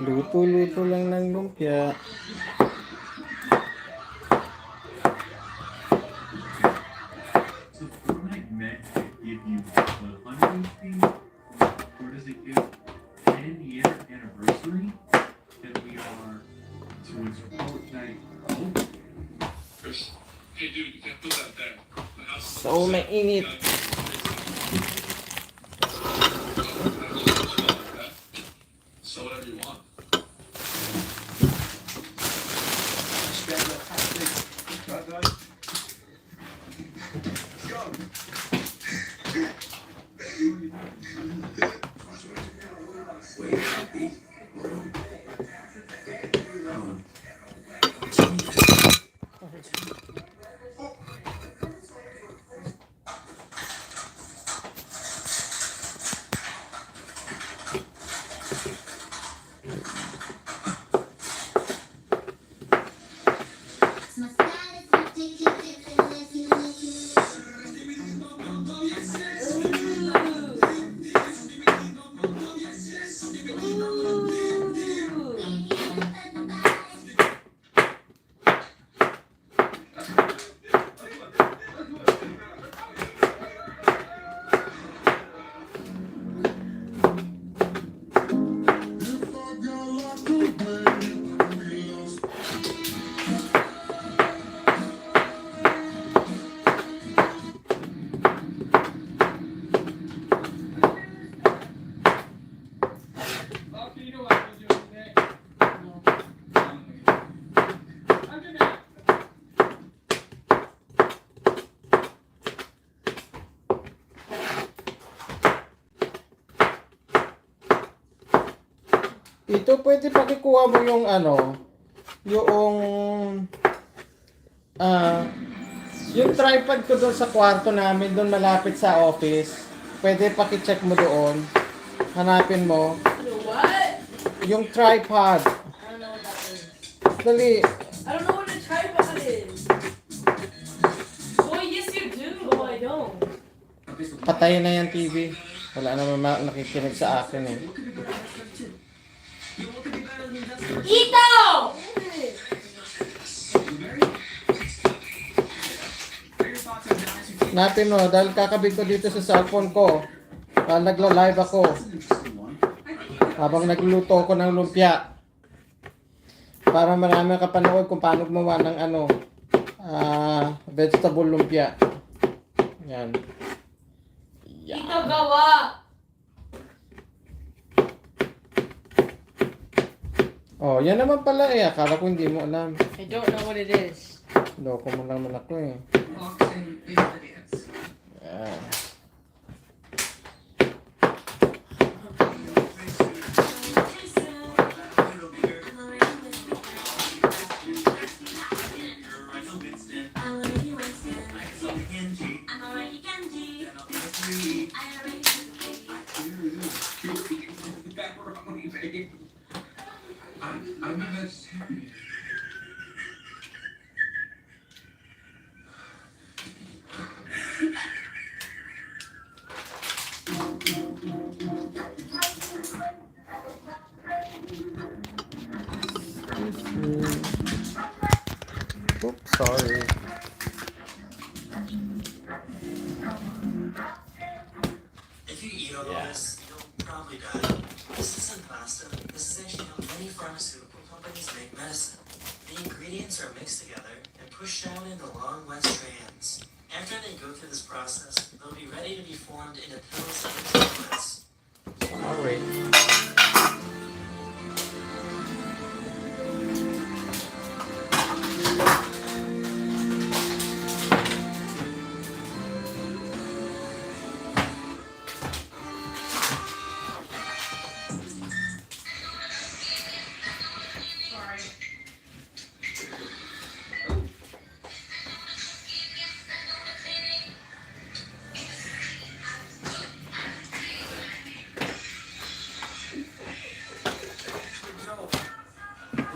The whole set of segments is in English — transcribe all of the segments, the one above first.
Luto-luto lang ng lumpia. So mainit. Ito pwede pakikuha mo yung ano, yung yung tripod ko doon sa kwarto namin, doon malapit sa office. Pwede pakicheck mo doon. Hanapin mo. What? Yung tripod. I don't know what that is. Dali. I don't know what a tripod is. Boy, yes you do. No, I don't. Patayin na yung TV. Wala naman nakikinig sa akin eh. Ito! Hanapin mo, dahil kakabit ko dito sa cellphone ko. Nagla-live ako. Habang nagluluto ko ng lumpia. Para marami kapanood kung paano gumawa ng ano, vegetable lumpia. Yan. Yan. Ito gawa! Oh, yan naman pala eh. Akala ko hindi mo alam. I don't know what it is. Loko mo naman ako eh. Yan. I'm a vegetarian. Oops, sorry. If you eat all this, you'll probably die. This isn't pasta. This is actually how many pharmaceutical companies make medicine. The ingredients are mixed together and pushed out into long, wet strands. After they go through this process, they'll be ready to be formed into pills and tablets. Sorry.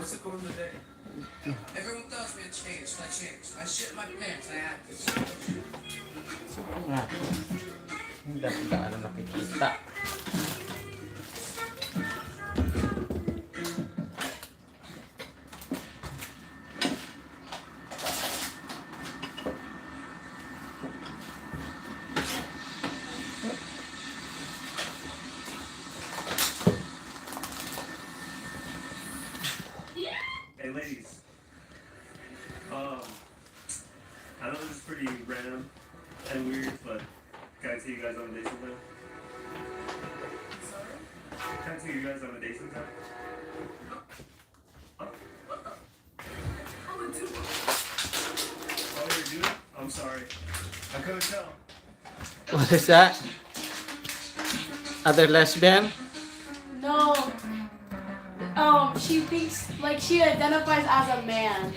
What's it going today? Everyone tells me to change, so I changed. I shit my pants, I had to. Hindi ko gaano nakikita. ladies. I know this is pretty random and weird, but can I take you guys on a date sometime? Sorry? Can I take you guys on a date sometime? I'm a dude. Oh, you're a dude? I'm sorry. I couldn't tell. What is that? Other lesbian? No. She thinks, like, she identifies as a man.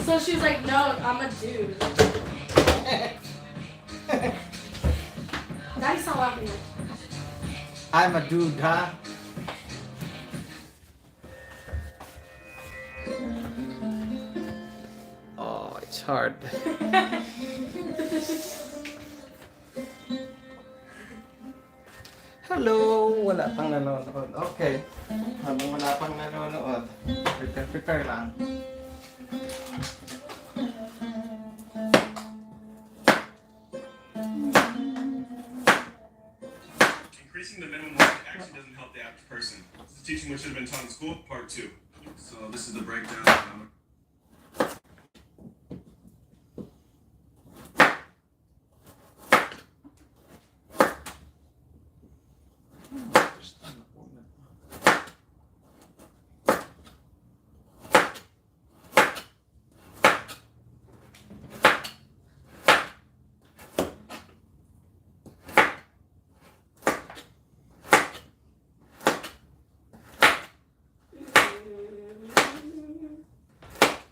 So she's like, no, I'm a dude. Daddy's not laughing. I'm a dude, huh? Oh, it's hard. Hello! Wala pang nanonood. Okay. Habang wala pang nanonood, prepare lang. Increasing the minimum wage actually doesn't help the average person. This is teaching what should have been taught in school, part 2. So this is the breakdown.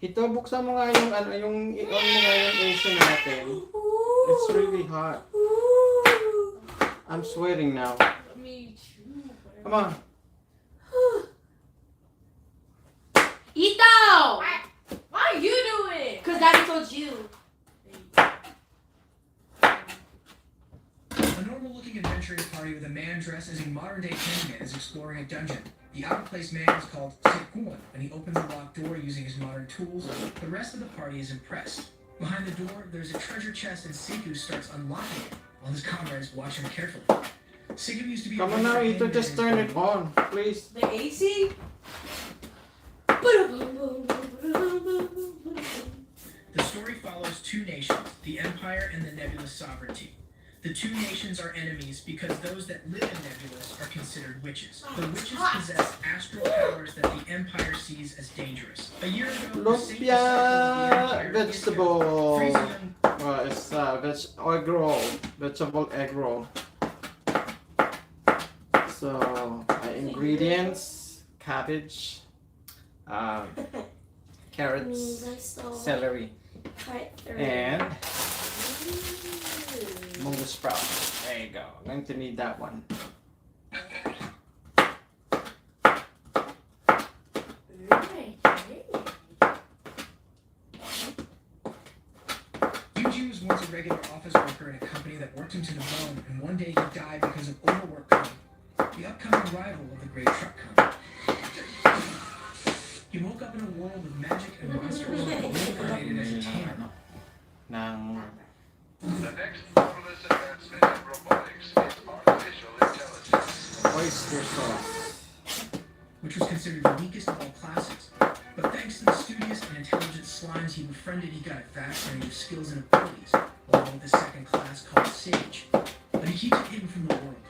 Ito, buksan mo nga yung i-on mo nga yung AC natin. It's really hot. I'm sweating now. Me too. Come on. Ito! Why are you doing it? Because Daddy told you. A normal-looking adventuring party with a man dressed as a modern-day Candyman is exploring a dungeon. The out-of-place man is called Sekun, and he opens the locked door using his modern tools. The rest of the party is impressed. Behind the door, there's a treasure chest, and Seku starts unlocking it, while his comrades watch him carefully. Seku used to be. Come on now, Ito, just turn it on, please. The AC? The story follows two nations, the Empire and the Nebulous Sovereignty. The two nations are enemies because those that live in Nebulous are considered witches. The witches possess astral powers that the Empire sees as dangerous. A year ago, the same Lumpia disciple of the Empire, vegetable. freezing them. Well, it's egg roll. Vegetable egg roll. So, ingredients: cabbage, carrots, celery, and mungo sprout. There you go. I'm going to need that one. Yuji was once a regular office worker in a company that worked him to the bone, and one day he died because of overwork, the upcoming rival of the great truck company. He woke up in a world of magic and monsters and reincarnated as a tamer. The next marvelous advancement in robotics is artificial intelligence. Oyster sauce. Which was considered the weakest of all classes. But thanks to the studious and intelligent slimes he befriended, he got a vast range of skills and abilities, along with a second class called Sage. But he keeps it hidden from the world.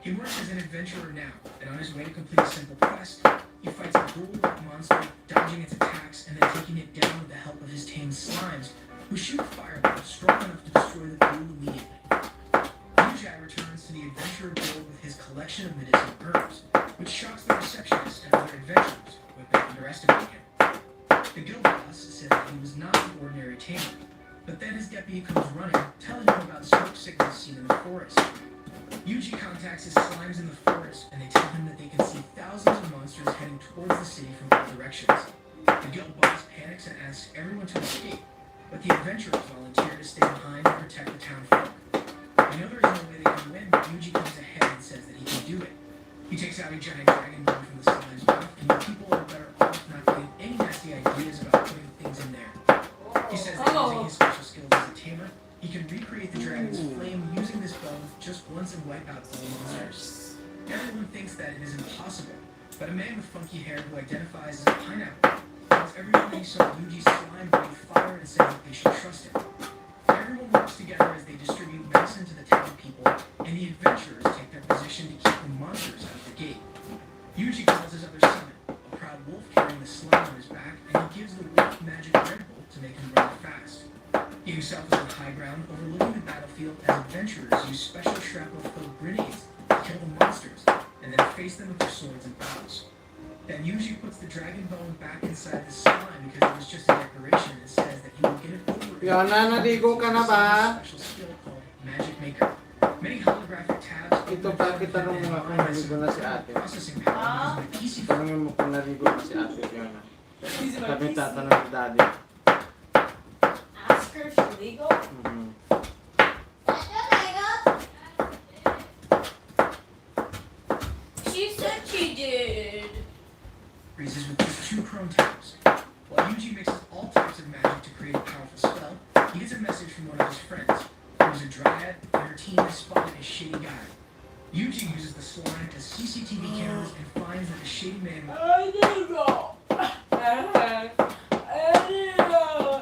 He works as an adventurer now, and on his way to complete a simple quest, he fights a ghoul-like monster, dodging its attacks and then taking it down with the help of his tame slimes, who shoot fireballs strong enough to destroy the ghoul immediately. Yujai returns to the adventurer guild with his collection of medicinal herbs, which shocks the receptionist and other adventurers who have been underestimating him. The guild boss said that he was not an ordinary tamer, but then his deputy comes running, telling him about smoke signals seen in the forest. Yuji contacts his slimes in the forest, and they tell him that they can see thousands of monsters heading towards the city from all directions. The guild boss panics and asks everyone to escape, but the adventurers volunteer to stay behind and protect the town folk. I know there is no way they can win, but Yuji comes ahead and says that he can do it. He takes out a giant dragon bone from the slime's mouth, and the people are better off not getting any nasty ideas about putting things in there. He says that using his special skills as a tamer, he can recreate the dragon's flame using this bone just once and wipe out all monsters. Everyone thinks that it is impossible, but a man with funky hair who identifies as a pineapple tells everyone that he saw Yuji's slime breathe fire and says that they should trust him. Everyone works together as they distribute medicine to the town people, and the adventurers take their position to keep the monsters out of the gate. Yuji calls his other summon, a proud wolf carrying the slime on his back, and he gives the wolf magic Red Bull to make him run fast. He himself is on high ground, overlooking the battlefield as adventurers use special shrapnel-filled grenades to kill the monsters, and then face them with their swords and bows. Then Yuji puts the dragon bone back inside the slime because it was just a decoration and says that he will get it over Yan na, naligo ka na ba? special skill called Magic Maker. Many holographic tabs Ito pa, kitanong mo kung naligo na si ate. processing power is easy for Tanongin mo kung naligo na si ate. Yan na. Easy my Sabi piece. tatanong ni daddy. Ask her if she's legal. Mhm. She said she did. freezes with just 2 chrome tabs. While Yuji mixes all types of magic to create a powerful spell, he gets a message from one of his friends, who is a dryad, and her team has spotted a shady guy. Yuji uses the slime as CCTV cameras and finds that the shady man I didn't know. I didn't know.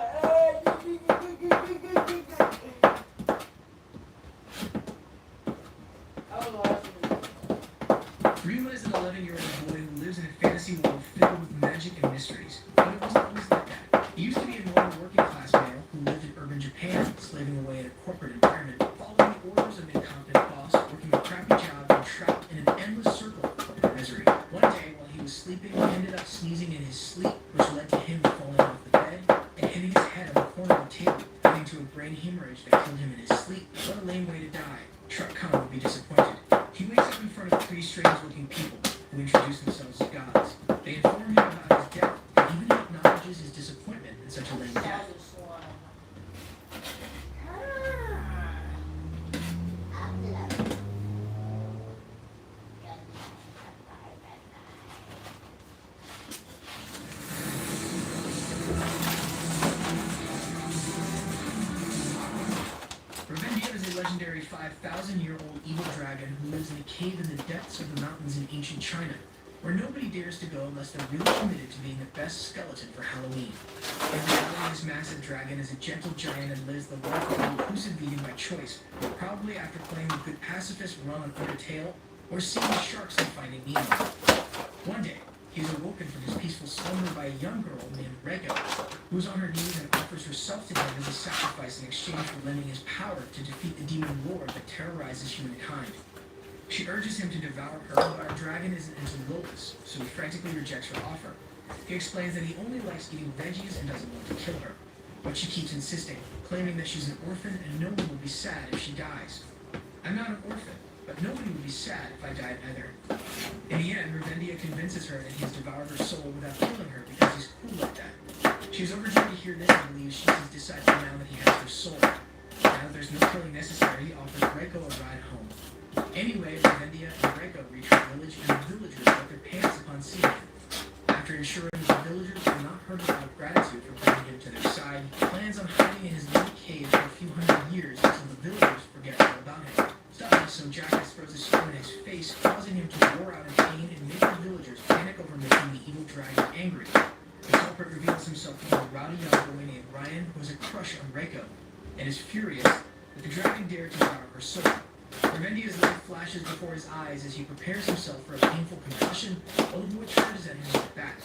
Ryuma is an 11-year-old boy who lives in a fantasy world filled with magic and mysteries. But it wasn't always like that. He used to be a normal working-class male who lived in urban Japan, slaving away in a corporate environment, following the orders of an incompetent boss, working a crappy job, and trapped in an endless circle of misery. One day, while he was sleeping, he ended up sneezing in his sleep, which led to him falling off the bed and hitting his head on the corner of the table, leading to a brain hemorrhage that killed him in his sleep. What a lame way to die. Truck Khan would be disappointed. He wakes up in front of 3 strange-looking people who introduce themselves as gods. They inform him about his death, and even he acknowledges his disappointment in such a lame death. Revendia is a legendary 5,000-year-old evil dragon who lives in a cave in the depths of the mountains in ancient China, where nobody dares to go unless they're really committed to being the best skeleton for Halloween. In reality, this massive dragon is a gentle giant and lives the life of inclusive eating by choice, probably after playing the good pacifist run on Undertale or seeing the sharks in Finding Nemo. One day, he is awoken from his peaceful slumber by a young girl named Reiko, who is on her knees and offers herself to him as a sacrifice in exchange for lending his power to defeat the demon lord that terrorizes humankind. She urges him to devour her, but our dragon isn't into lotus, so he frantically rejects her offer. He explains that he only likes eating veggies and doesn't want to kill her. But she keeps insisting, claiming that she's an orphan and no one will be sad if she dies. I'm not an orphan, but nobody would be sad if I died either. In the end, Revendia convinces her that he has devoured her soul without killing her because he's cool like that. She's overjoyed to hear this and believes she is decisive now that he has her soul. Now that there's no killing necessary, he offers Reiko a ride home. Anyway, Revendia and Reiko reach her village, and the villagers wet their pants upon seeing him. After ensuring that the villagers will not hurt him out of gratitude for bringing him to their side, he plans on hiding in his little cave for a few hundred years until the villagers forget all about him. So Jackass throws a stone in his face, causing him to roar out in pain and make the villagers panic over making the evil dragon angry. The culprit reveals himself to be a rowdy young boy named Ryan who has a crush on Reiko, and is furious that the dragon dared to devour her soul. Revendia's life flashes before his eyes as he prepares himself for a painful concussion, while the boy charges at him with a bat.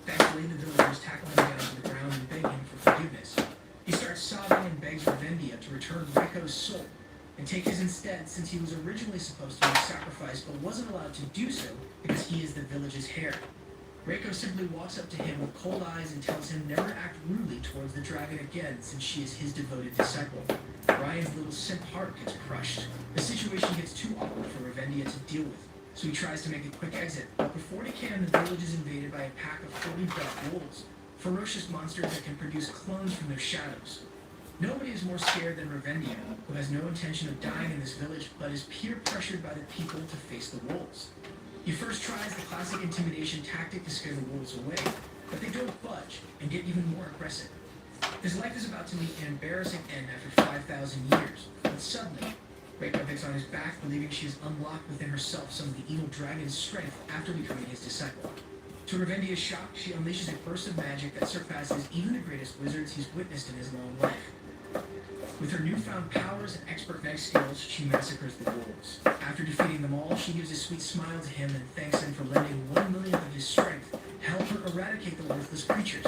Thankfully, the villagers tackle him down to the ground and beg him for forgiveness. He starts sobbing and begs Revendia to return Reiko's soul, and take his instead since he was originally supposed to be sacrificed but wasn't allowed to do so because he is the village's heir. Reiko simply walks up to him with cold eyes and tells him never to act rudely towards the dragon again since she is his devoted disciple. Ryan's little simp heart gets crushed. The situation gets too awkward for Revendia to deal with, so he tries to make a quick exit, but before he can, the village is invaded by a pack of 40 dark wolves, ferocious monsters that can produce clones from their shadows. Nobody is more scared than Revendia, who has no intention of dying in this village, but is peer-pressured by the people to face the wolves. He first tries the classic intimidation tactic to scare the wolves away, but they don't budge and get even more aggressive. His life is about to meet an embarrassing end after 5,000 years, but suddenly, Reiko gets on his back, believing she has unlocked within herself some of the evil dragon's strength after becoming his disciple. To Ravendia's shock, she unleashes a burst of magic that surpasses even the greatest wizards he's witnessed in his long life. With her newfound powers and expert knife skills, she massacres the wolves. After defeating them all, she gives a sweet smile to him and thanks him for lending 1/1,000,000th of his strength to help her eradicate the worthless creatures.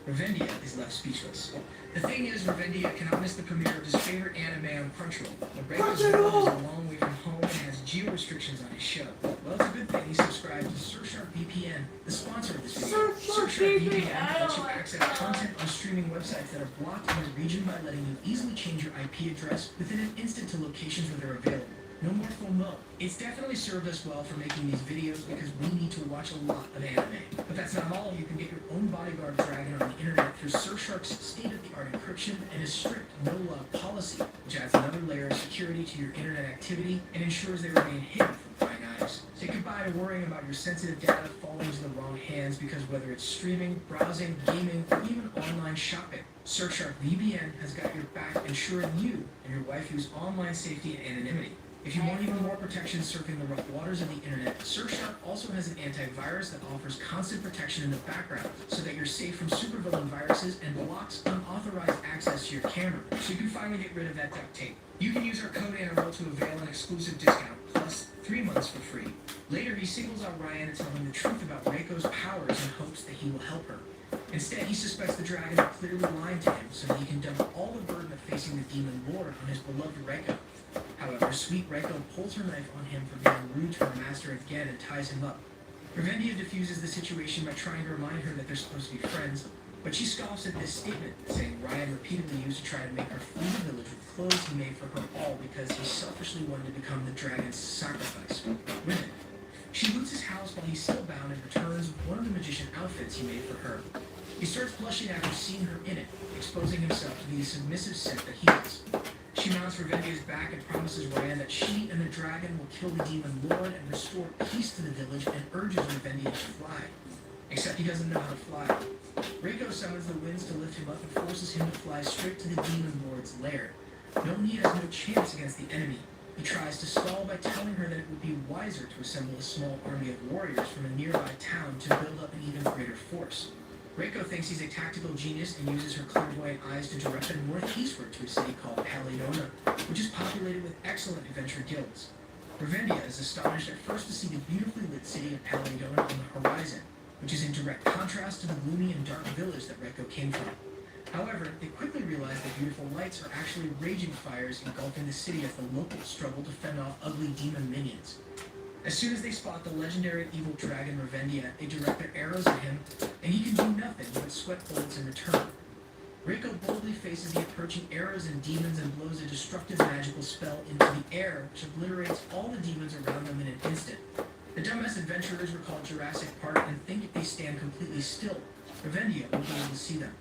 Ravendia is left speechless. The thing is, Ravendia cannot miss the premiere of his favorite anime on Crunchyroll. But Reiko's village is a long way from home and has geo restrictions on his show. Well, it's a good thing he subscribed to Surfshark VPN, the sponsor of this video. Surfshark VPN lets you access content on streaming websites that are blocked in your region by letting you easily change your IP address within an instant to locations where they're available. No more FOMO. It's definitely served us well for making these videos because we need to watch a lot of anime. But that's not all. You can get your own bodyguard dragon on the internet through Surfshark's state-of-the-art encryption and a strict no-log policy, which adds another layer of security to your internet activity and ensures they remain hidden from prying eyes. Say goodbye to worrying about your sensitive data falling into the wrong hands because whether it's streaming, browsing, gaming, or even online shopping, Surfshark VPN has got your back, ensuring you and your wife use online safety and anonymity. If you want even more protection surfing the rough waters of the internet, Surfshark also has an antivirus that offers constant protection in the background so that you're safe from supervillain viruses and blocks unauthorized access to your camera, so you can finally get rid of that duct tape. You can use our code NRL to avail an exclusive discount, plus 3 months for free. Later, he singles out Ryan to tell him the truth about Reiko's powers in hopes that he will help her. Instead, he suspects the dragon of clearly lying to him so that he can dump all the burden of facing the demon lord on his beloved Reiko. However, sweet Reiko pulls her knife on him for being rude to her master again and ties him up. Ravendia diffuses the situation by trying to remind her that they're supposed to be friends, but she scoffs at this statement, saying Ryan repeatedly used to try to make her flee the village with clothes he made for her all because he selfishly wanted to become the dragon's sacrifice. Women. She loots his house while he's still bound and returns with one of the magician outfits he made for her. He starts blushing after seeing her in it, exposing himself to be the submissive simp that he is. She mounts Ravendia's back and promises Ryan that she and the dragon will kill the demon lord and restore peace to the village and urges Ravendia to fly. Except he doesn't know how to fly. Reiko summons the winds to lift him up and forces him to fly straight to the demon lord's lair. Knowing he has no chance against the enemy, he tries to stall by telling her that it would be wiser to assemble a small army of warriors from a nearby town to build up an even greater force. Reiko thinks he's a tactical genius and uses her clairvoyant eyes to direct them northeastward to a city called Palidona, which is populated with excellent adventure guilds. Ravendia is astonished at first to see the beautifully lit city of Palidona on the horizon, which is in direct contrast to the gloomy and dark village that Reiko came from. However, they quickly realize that beautiful lights are actually raging fires engulfing the city as the locals struggle to fend off ugly demon minions. As soon as they spot the legendary evil dragon Ravendia, they direct their arrows at him, and he can do nothing but sweat bullets in return. Reiko boldly faces the approaching arrows and demons and blows a destructive magical spell into the air, which obliterates all the demons around them in an instant. The dumbass adventurers recall Jurassic Park and think if they stand completely still, Ravendia will be able to see them.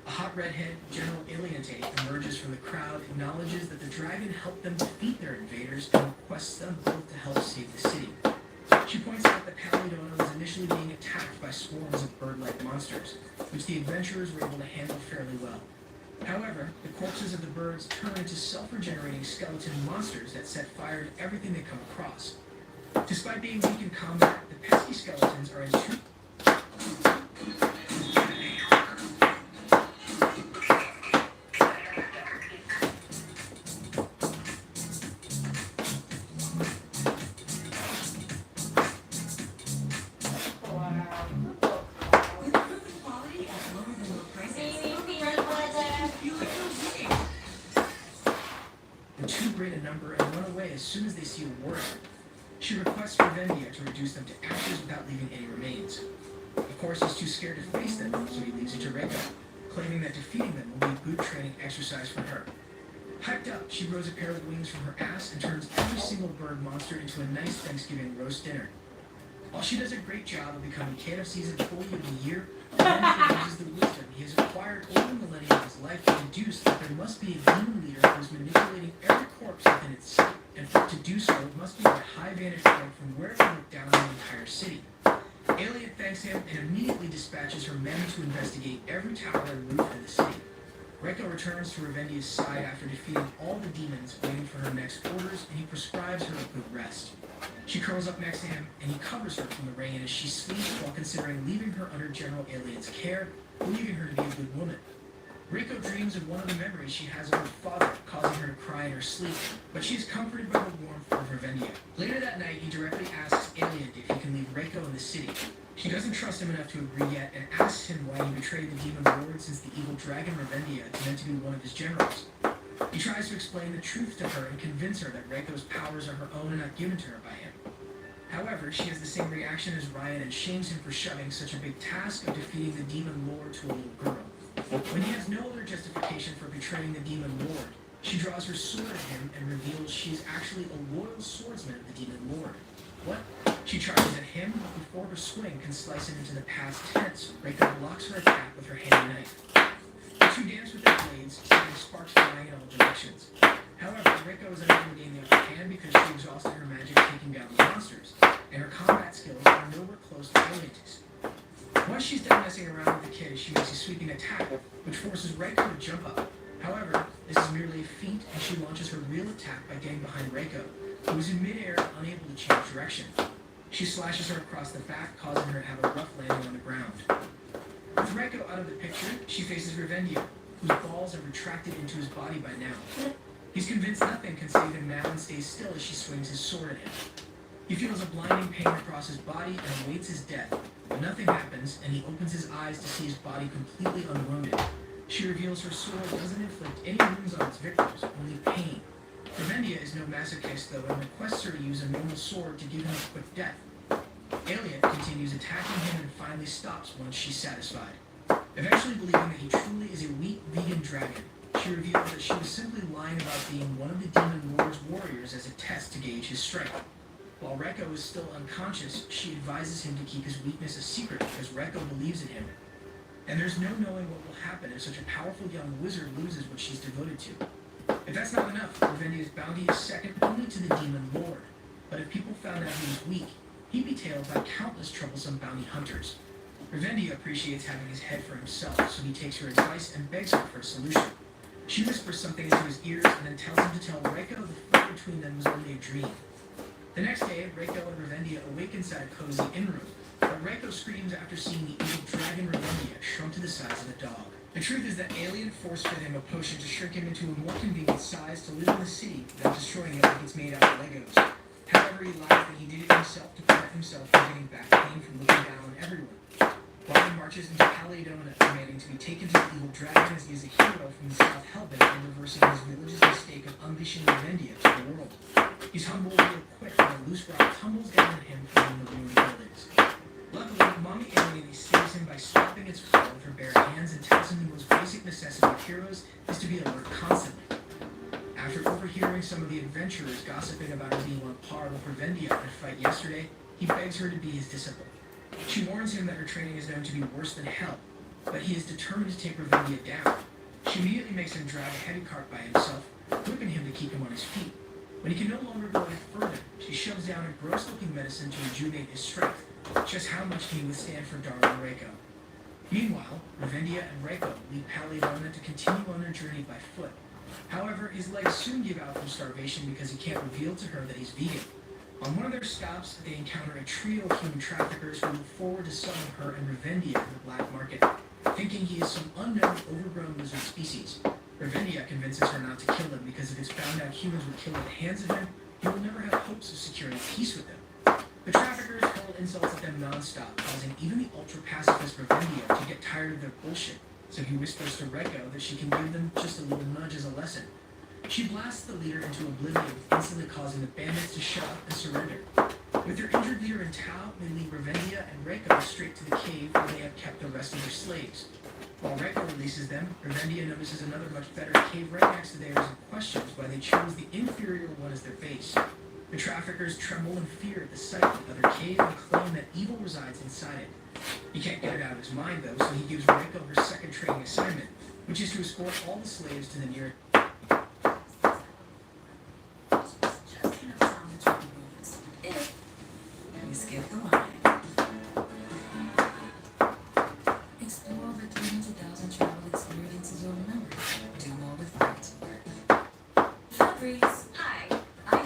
A hot redhead, General Aliente, emerges from the crowd, acknowledges that the dragon helped them defeat their invaders, and requests them both to help save the city. She points out that Palidona was initially being attacked by swarms of bird-like monsters, which the adventurers were able to handle fairly well. However, the corpses of the birds turn into self-regenerating skeleton monsters that set fire to everything they come across. Despite being weak in combat, the pesky skeletons are in true too great a number and run away as soon as they see a warrior. She requests Ravendia to reduce them to ashes without leaving any remains. Of course, he's too scared to face them, so he leaves it to Reiko, claiming that defeating them will be a good training exercise for her. Hyped up, she grows a pair of wings from her ass and turns every single bird monster into a nice Thanksgiving roast dinner. While she does a great job of becoming KFC's employee of the year, Ravendia uses the wisdom he has acquired over the millennia of his life to deduce that there must be a demon leader who is manipulating every corpse within its sight, and for it to do so, it must be at a high vantage point from where it can look down on the entire city. Elliot thanks him and immediately dispatches her men to investigate every tower and roof in the city. Reiko returns to Ravendia's side after defeating all the demons waiting for her next orders, and he prescribes her a good rest. She curls up next to him, and he covers her from the rain as she sleeps while considering leaving her under General Alien's care, believing her to be a good woman. Reiko dreams of one of the memories she has of her father, causing her to cry in her sleep, but she is comforted by the warmth of Revendia. Later that night, he directly asks Alien if he can leave Reiko in the city. She doesn't trust him enough to agree yet, and asks him why he betrayed the Demon Lord since the evil dragon Revendia is meant to be one of his generals. He tries to explain the truth to her and convince her that Reiko's powers are her own and not given to her by him. However, she has the same reaction as Ryan and shames him for shoving such a big task of defeating the Demon Lord to a little girl. When he has no other justification for betraying the Demon Lord, she draws her sword at him and reveals she is actually a loyal swordsman of the Demon Lord. What? She charges at him, but before her swing can slice him into the past tense, Reiko blocks her attack with her handy knife. The two dance with their blades, sending sparks flying in all directions. However, Reiko is unable to gain the upper hand because she exhausted her magic taking down the monsters, and her combat skills are nowhere close to Alien's. Once she's done messing around with the kid, she makes a sweeping attack, which forces Reiko to jump up. However, this is merely a feint, and she launches her real attack by getting behind Reiko, who is in midair and unable to change direction. She slashes her across the back, causing her to have a rough landing on the ground. With Reiko out of the picture, she faces Revendia, whose balls are retracted into his body by now. He's convinced nothing can save him now and stays still as she swings his sword at him. He feels a blinding pain across his body and awaits his death, but nothing happens, and he opens his eyes to see his body completely unwounded. She reveals her sword doesn't inflict any wounds on its victims, only pain. Revendia is no masochist, though, and requests her to use a normal sword to give him a quick death. Alien continues attacking him and finally stops once she's satisfied. Eventually believing that he truly is a weak vegan dragon, she reveals that she was simply lying about being one of the Demon Lord's warriors as a test to gauge his strength. While Reiko is still unconscious, she advises him to keep his weakness a secret because Reiko believes in him. And there's no knowing what will happen if such a powerful young wizard loses what she's devoted to. If that's not enough, Revendia's bounty is second only to the Demon Lord. But if people found out he was weak, he'd be tailed by countless troublesome bounty hunters. Revendia appreciates having his head for himself, so he takes her advice and begs her for a solution. She whispers something into his ears and then tells him to tell Reiko the fight between them was only a dream. The next day, Reiko and Revendia awake inside a cozy inn room, but Reiko screams after seeing the evil dragon Revendia shrunk to the size of a dog. The truth is that Alien force-fed him a potion to shrink him into a more convenient size to live in the city without destroying it like it's made out of Legos. However, he lies that he did it himself to prevent himself from getting back pain from looking down on everyone. While he marches into Paladona, demanding to be taken to the evil dragon as he is a hero from the South Hellbent and reversing his religious mistake of unleashing Revendia to the world. He's humbled real quick when a loose rock tumbles down on him from the ruined buildings. Luckily, Mommy Alien saves him by stopping its fall with her bare hands and tells him the most basic necessity of heroes is to be alert constantly. After overhearing some of the adventurers gossiping about her being on par with Revendia in a fight yesterday, he begs her to be his disciple. She warns him that her training is known to be worse than hell, but he is determined to take Revendia down. She immediately makes him drag a heavy cart by himself, whipping him to keep him on his feet. When he can no longer go any further, she shoves down a gross-looking medicine to rejuvenate his strength. Just how much can he withstand for darling Reiko? Meanwhile, Revendia and Reiko leave Paladona to continue on their journey by foot. However, his legs soon give out from starvation because he can't reveal to her that he's vegan. On one of their stops, they encounter a trio of human traffickers who look forward to selling her and Revendia in the black market, thinking he is some unknown overgrown lizard species. Revendia convinces her not to kill him because if it's found out humans were killed at the hands of him, he will never have hopes of securing peace with them. The traffickers hurl insults at them non-stop, causing even the ultra-pacifist Revendia to get tired of their bullshit, so he whispers to Reiko that she can give them just a little nudge as a lesson. She blasts the leader into oblivion, instantly causing the bandits to shut up and surrender. With their injured leader in tow, they lead Revendia and Reiko straight to the cave where they have kept the rest of their slaves. While Reiko releases them, Revendia notices another much better cave right next to theirs and questions why they chose the inferior one as their base. The traffickers tremble in fear at the sight of the other cave and claim that evil resides inside it. He can't get it out of his mind though, so he gives Reiko her second training assignment, which is to escort all the slaves to the nearest. Skip the line. Explore over 300,000 travel experiences you'll remember. Do more with Flight. Breeze. Hi,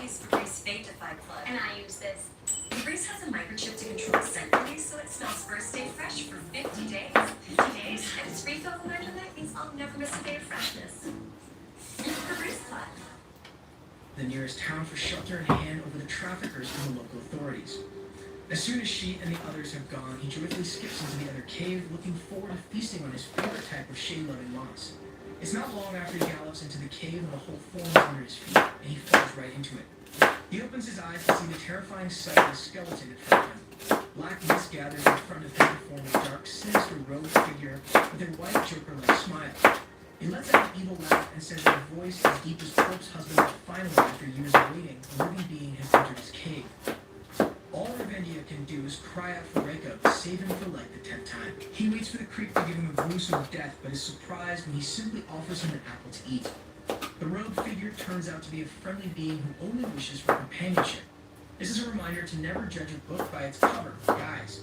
use Febreze Fade Defy Plug. And I use this. Febreze has a microchip to control scent release, so it smells first stay fresh for 50 days. 50 days. If it's refillable after that, means I'll never miss a day of freshness. Febreze Plug. The nearest town for shelter and hand over the traffickers to the local authorities. As soon as she and the others have gone, he joyfully skips into the other cave, looking forward to feasting on his favorite type of shade-loving moss. It's not long after he gallops into the cave when the hole forms under his feet, and he falls right into it. He opens his eyes to see the terrifying sight of a skeleton in front of him. Black mist gathers in front of him to form a dark, sinister robed figure with a white Joker-like smile. He lets out an evil laugh and says in a voice as deep as Corp's husband that finally, after years of waiting, a living being has entered his cave. All Revendia can do is cry out for Reiko to save him for like the 10th time. He waits for the creep to give him a gruesome death, but is surprised when he simply offers him an apple to eat. The robed figure turns out to be a friendly being who only wishes for companionship. This is a reminder to never judge a book by its cover, guys.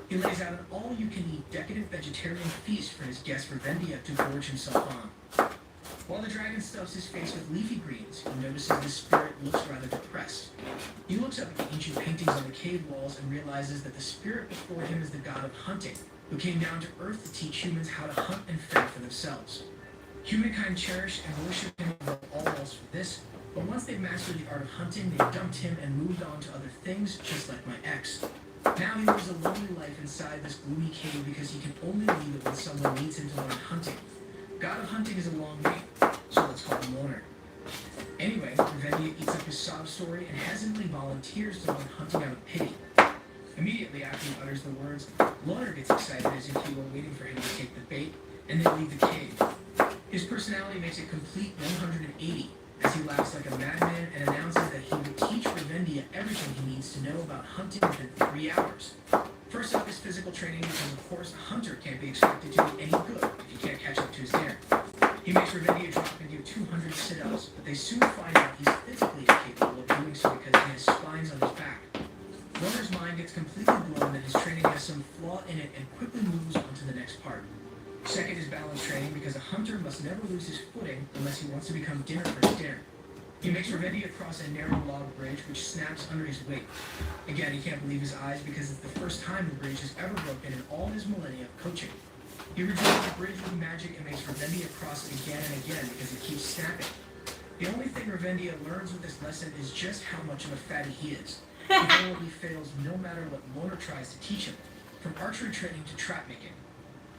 He lays out an all-you-can-eat decadent vegetarian feast for his guest Revendia to gorge himself on. While the dragon stuffs his face with leafy greens, he notices the spirit looks rather depressed. He looks up at the ancient paintings on the cave walls and realizes that the spirit before him is the god of hunting, who came down to Earth to teach humans how to hunt and fend for themselves. Humankind cherished and worshipped him above all else for this, but once they've mastered the art of hunting, they dumped him and moved on to other things, just like my ex. Now he lives a lonely life inside this gloomy cave because he can only leave it when someone needs him to learn hunting. God of hunting is a long name, so let's call him Loner. Anyway, Revendia eats up his sob story and hesitantly volunteers to learn hunting out of pity. Immediately after he utters the words, Loner gets excited as if he were waiting for him to take the bait, and then leave the cave. His personality makes a complete 180 as he laughs like a madman and announces that he will teach Revendia everything he needs to know about hunting within 3 hours. First up is physical training because, of course, a hunter can't be expected to be any good if he can't catch up to his dinner. He makes Revendia drop and do 200 sit-ups, but they soon find out he's physically incapable of doing so because he has spines on his back. Loner's mind gets completely blown that his training has some flaw in it and quickly moves on to the next part. Second is balance training because a hunter must never lose his footing unless he wants to become dinner for his dinner. He makes Revendia cross a narrow log bridge which snaps under his weight. Again, he can't believe his eyes because it's the first time the bridge has ever broken in all his millennia of coaching. He rejoins the bridge with magic and makes Revendia cross it again and again because it keeps snapping. The only thing Revendia learns with this lesson is just how much of a fatty he is. He horribly fails no matter what Loner tries to teach him, from archery training to trap making.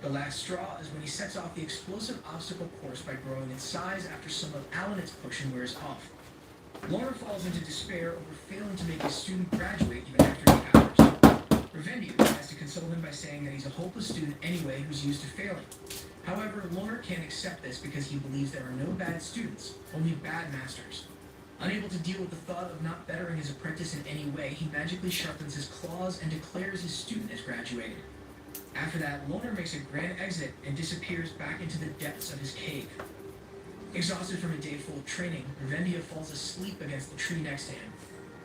The last straw is when he sets off the explosive obstacle course by growing in size after some of Alanit's potion wears off. Loner falls into despair over failing to make his student graduate even after 8 hours. Revendia tries to console him by saying that he's a hopeless student anyway who's used to failing. However, Loner can't accept this because he believes there are no bad students, only bad masters. Unable to deal with the thought of not bettering his apprentice in any way, he magically sharpens his claws and declares his student has graduated. After that, Loner makes a grand exit and disappears back into the depths of his cave. Exhausted from a day full of training, Revendia falls asleep against the tree next to him.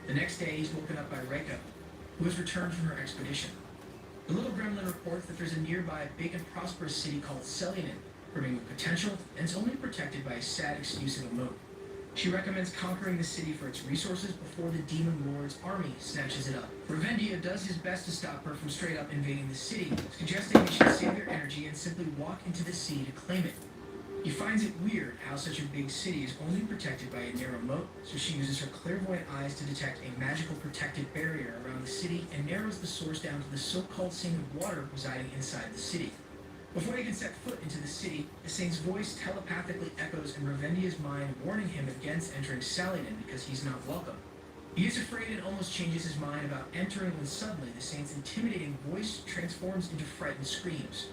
The next day, he's woken up by Reiko, who has returned from her expedition. The little gremlin reports that there's a nearby big and prosperous city called Selyanin, brimming with potential, and it's only protected by a sad excuse of a moat. She recommends conquering the city for its resources before the Demon Lord's army snatches it up. Revendia does his best to stop her from straight up invading the city, suggesting they should save their energy and simply walk into the sea to claim it. He finds it weird how such a big city is only protected by a narrow moat, so she uses her clairvoyant eyes to detect a magical protected barrier around the city and narrows the source down to the so-called Saint of Water residing inside the city. Before he can set foot into the city, the saint's voice telepathically echoes in Revendia's mind, warning him against entering Selyanin because he's not welcome. He is afraid and almost changes his mind about entering when suddenly the saint's intimidating voice transforms into frightened screams.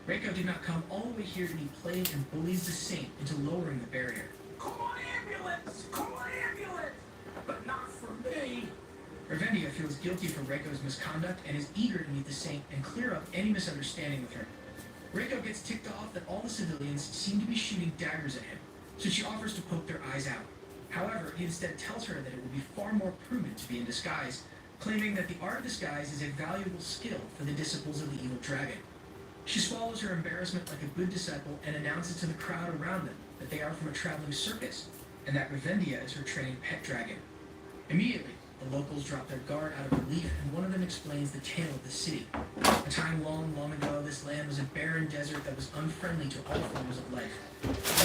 Reiko did not come all the way here to be played and bullies the saint into lowering the barrier. Come on, ambulance! Come on, ambulance! But not for me! Revendia feels guilty for Reiko's misconduct and is eager to meet the saint and clear up any misunderstanding with her. Reiko gets ticked off that all the civilians seem to be shooting daggers at him, so she offers to poke their eyes out. However, he instead tells her that it would be far more prudent to be in disguise, claiming that the art of disguise is a valuable skill for the disciples of the evil dragon. She swallows her embarrassment like a good disciple and announces to the crowd around them that they are from a traveling circus, and that Revendia is her trained pet dragon. Immediately, the locals drop their guard out of relief, and one of them explains the tale of the city. A time long, long ago, this land was a barren desert that was unfriendly to all forms of life.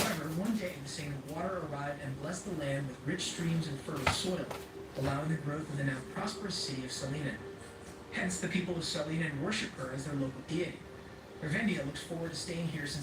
However, one day, the same water arrived and blessed the land with rich streams and fertile soil, allowing the growth of the now prosperous city of Salinan. Hence, the people of Salinan worship her as their local deity. Ravendia looks forward to staying here since